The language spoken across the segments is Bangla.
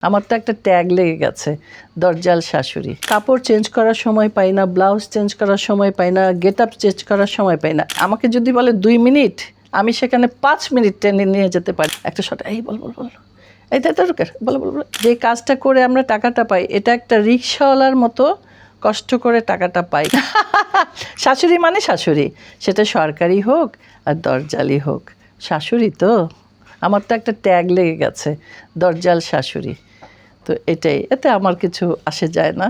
আমার তো একটা ট্যাগ লেগে গেছে, দরজাল শাশুড়ি। কাপড় চেঞ্জ করার সময় পাই না, ব্লাউজ চেঞ্জ করার সময় পাই না, গেট আপ চেঞ্জ করার সময় পাই না। আমাকে যদি বলে 2 মিনিট, আমি সেখানে 5 মিনিট টেনে নিয়ে যেতে পারি। একটা শট, এই বল বল বল, এই তাই বলো বলো বলো। যে কাজটা করে আমরা টাকাটা পাই, এটা একটা রিক্সাওয়ালার মতো কষ্ট করে টাকাটা পাই। শাশুড়ি মানে শাশুড়ি, সেটা সরকারি হোক আর দরজালি হোক, শাশুড়ি তো। আমার তো একটা ট্যাগ লেগে গেছে, দরজাল শাশুড়ি। তো এতে আমার কিছু আসে যায় না।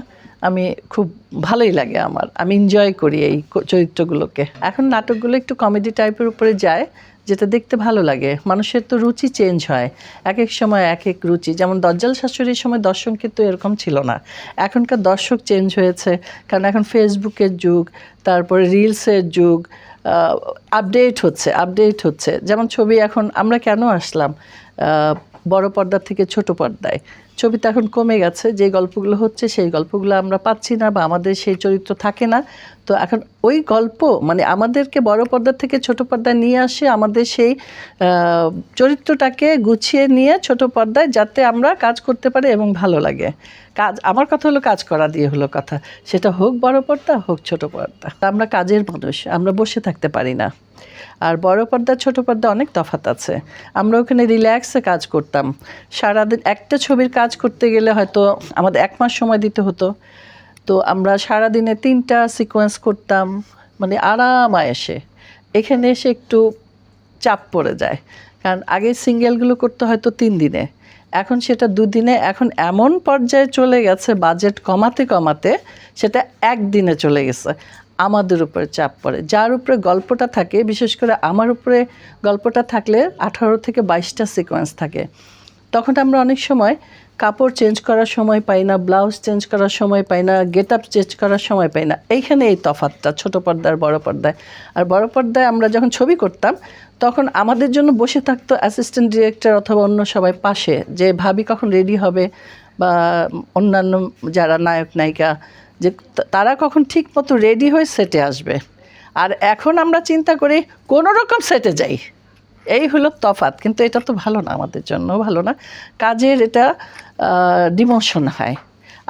আমি খুব ভালোই লাগে আমার, আমি এনজয় করি এই চরিত্রগুলোকে। এখন নাটকগুলো একটু কমেডি টাইপের উপরে যায়, যেটা দেখতে ভালো লাগে। মানুষের তো রুচি চেঞ্জ হয়, এক এক সময় এক এক রুচি। যেমন দরজাল শাশুড়ির সময় দর্শক কিন্তু এরকম ছিল না, এখনকার দর্শক চেঞ্জ হয়েছে। কারণ এখন ফেসবুকের যুগ, তারপরে রিলসের যুগ, আপডেট হচ্ছে। যেমন ছবি এখন আমরা কেন আসলাম বড় পর্দা থেকে ছোট পর্দায়, ছবিতে এখন কমে গেছে। যে গল্পগুলো হচ্ছে সেই গল্পগুলো আমরা পাচ্ছি না, বা আমাদের সেই চরিত্র থাকে না। তো এখন ওই গল্প মানে আমাদেরকে বড় পর্দা থেকে ছোট পর্দায় নিয়ে আসে, আমাদের সেই চরিত্রটাকে গুছিয়ে নিয়ে ছোট পর্দায়, যাতে আমরা কাজ করতে পারি এবং ভালো লাগে। কাজ, আমার কথা হলো কাজ করা দিয়ে হলো কথা, সেটা হোক বড় পর্দা হোক ছোট পর্দা। আমরা কাজের মানুষ, আমরা বসে থাকতে পারি না। আর বড় পর্দা ছোট পর্দা অনেক তফাৎ আছে। আমরা ওখানে রিল্যাক্সে কাজ করতাম। সারাদিন একটা ছবির কাজ করতে গেলে হয়তো আমাদের 1 মাস সময় দিতে হতো। তো আমরা সারাদিনে 3টা সিকোয়েন্স করতাম, মানে আরাম আয়েসে। এখানে এসে একটু চাপ পড়ে যায়, কারণ আগে সিঙ্গেলগুলো করতে হয়তো 3 দিনে, এখন সেটা 2 দিনে। এখন এমন পর্যায়ে চলে গেছে, বাজেট কমাতে কমাতে সেটা 1 দিনে চলে গেছে। আমাদের উপরে চাপ পড়ে, যার উপরে গল্পটা থাকে, বিশেষ করে আমার উপরে গল্পটা থাকলে 18 থেকে 22টা সিকোয়েন্স থাকে। তখন আমরা অনেক সময় কাপড় চেঞ্জ করার সময় পাই না, ব্লাউজ চেঞ্জ করার সময় পাই না, গেট আপ চেঞ্জ করার সময় পাই না। এইখানে এই তফাৎটা ছোট পর্দার বড় পর্দায়। আর বড় পর্দায় আমরা যখন ছবি করতাম, তখন আমাদের জন্য বসে থাকতো অ্যাসিস্ট্যান্ট ডিরেক্টর অথবা অন্য সবাই পাশে, যে ভাবি কখন রেডি হবে, বা অন্যান্য যারা নায়ক নায়িকা, যে তারা কখন ঠিক মতো রেডি হয়ে সেটে আসবে। আর এখন আমরা চিন্তা করি কোনো রকম সেটে যাই, এই হলো তফাৎ। কিন্তু এটা তো ভালো না, আমাদের জন্য ভালো না। কাজের এটা ডিমোশন হয়।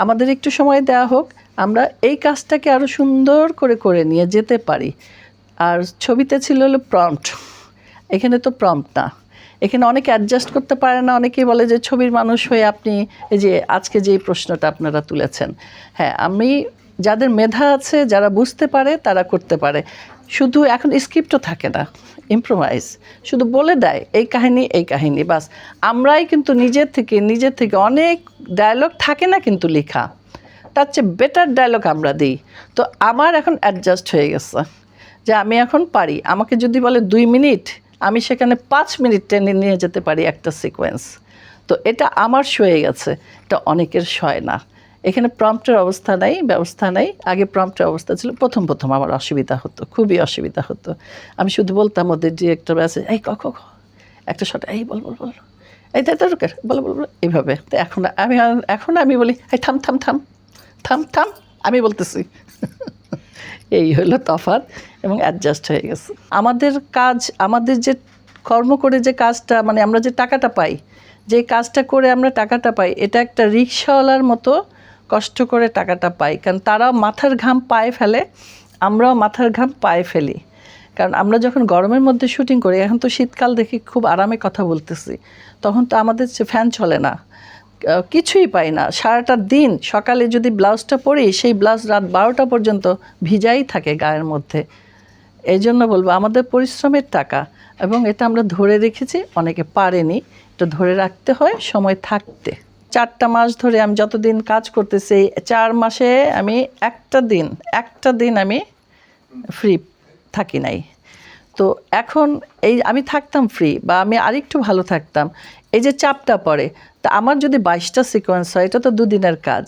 আমাদের একটু সময় দেওয়া হোক, আমরা এই কাজটাকে আরও সুন্দর করে করে নিয়ে যেতে পারি। আর ছবিতে ছিল হলো প্রম্পট, এখানে তো প্রম্পট না। এখানে অনেকে অ্যাডজাস্ট করতে পারে না, অনেকেই বলে যে ছবির মানুষ হয়ে আপনি এই যে আজকে যে প্রশ্নটা আপনারা তুলেছেন, হ্যাঁ, আমি যাদের মেধা আছে, যারা বুঝতে পারে তারা করতে পারে। শুধু এখন স্ক্রিপ্টও থাকে না, ইম্প্রোভাইজ শুধু বলে দেয় এই কাহিনী বাস। আমরাই কিন্তু নিজের থেকে অনেক ডায়লগ থাকে না কিন্তু লেখা, তার চেয়ে বেটার ডায়লগ আমরা দিই। তো আমার এখন অ্যাডজাস্ট হয়ে গেছে যে আমি এখন পারি। আমাকে যদি বলে 2 মিনিট, আমি সেখানে 5 মিনিট টেনে নিয়ে যেতে পারি একটা সিকোয়েন্স। তো এটা আমার সয়ে গেছে, এটা অনেকের সয় না। এখানে প্রম্পটের ব্যবস্থা নাই। আগে প্রম্পটের অবস্থা ছিল, প্রথম আমার অসুবিধা হতো, খুবই অসুবিধা হতো। আমি শুধু বলতাম ওদের ডিরেক্টর আছে, এই ক একটা শট, এই বল বল বল, এই তাই বলো বলো এইভাবে। তো এখন আমি বলি, এই থাম থাম থাম থাম থাম, আমি বলতেছি। এই হলো তফাৎ, এবং অ্যাডজাস্ট হয়ে গেছে। আমাদের কাজ, আমাদের যে কর্ম করে যে কাজটা, মানে আমরা যে টাকাটা পাই, যে কাজটা করে আমরা টাকাটা পাই, এটা একটা রিক্সাওয়ালার মতো কষ্ট করে টাকাটা পাই। কারণ তারা মাথার ঘাম পায়ে ফেলে, আমরাও মাথার ঘাম পায়ে ফেলি। কারণ আমরা যখন গরমের মধ্যে শুটিং করি, এখন তো শীতকাল দেখি খুব আরামে কথা বলতেছি, তখন তো আমাদের ফ্যান চলে না, কিছুই পাই না। সারাটা দিন সকালে যদি ব্লাউজটা পরি, সেই ব্লাউজ রাত 12টা পর্যন্ত ভিজাই থাকে গায়ের মধ্যে। এই জন্য বলবো আমাদের পরিশ্রমের টাকা, এবং এটা আমরা ধরে রেখেছি, অনেকে পারেনি। এটা ধরে রাখতে হয় সময় থাকতে। 4টা মাস ধরে আমি যতদিন কাজ করতেছি, 4 মাসে আমি একটা দিন আমি ফ্রি থাকি নাই। তো এখন এই আমি থাকতাম ফ্রি, বা আমি আরেকটু ভালো থাকতাম, এই যে চাপটা পড়ে। তা আমার যদি 22টা সিকোয়েন্স হয়, এটা তো 2 দিনের কাজ।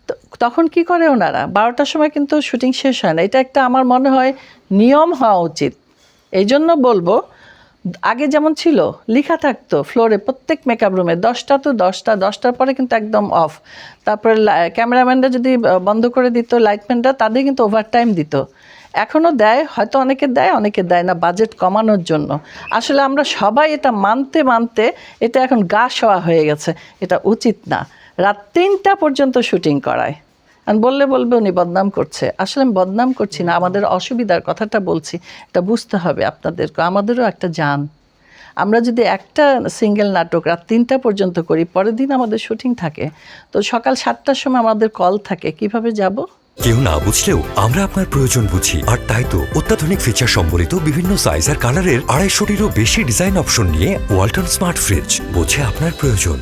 তো তখন কি করে ওনারা, 12টার সময় কিন্তু শুটিং শেষ হয় না। এটা একটা আমার মনে হয় নিয়ম হওয়া উচিত। এই জন্য বলবো, আগে যেমন ছিল লেখা থাকতো ফ্লোরে, প্রত্যেক মেকআপ রুমে 10টা তো 10টার পরে কিন্তু একদম অফ। তারপরে ক্যামেরাম্যানরা যদি বন্ধ করে দিত, লাইটম্যানরা, তাদের কিন্তু ওভারটাইম দিত। এখনও দেয়, হয়তো অনেকে দেয় না, বাজেট কমানোর জন্য। আসলে আমরা সবাই এটা মানতে এটা এখন গা শোয়া হয়ে গেছে, এটা উচিত না। রাত 3টা পর্যন্ত শুটিং করায়। আর বললে বলবে উনি বদনাম করছে, আসলে আমি বদনাম করছি না, আমাদের অসুবিধার কথাটা বলছি। এটা বুঝতে হবে আপনাদেরকে, আমাদেরও একটা জান। আমরা যদি একটা সিঙ্গেল নাটক রাত 3টা পর্যন্ত করি, পরের দিন আমাদের শুটিং থাকে, তো সকাল 7টার সময় আমাদের কল থাকে, কিভাবে যাব? কেউ না বুঝলেও আমরা আপনার প্রয়োজন বুঝি, আর তাই তো অত্যাধুনিক ফিচার সম্বলিত বিভিন্ন সাইজ আর কালারের 250টিরও বেশি ডিজাইন অপশন নিয়ে ওয়ালটন স্মার্ট ফ্রিজ বোঝে আপনার প্রয়োজন।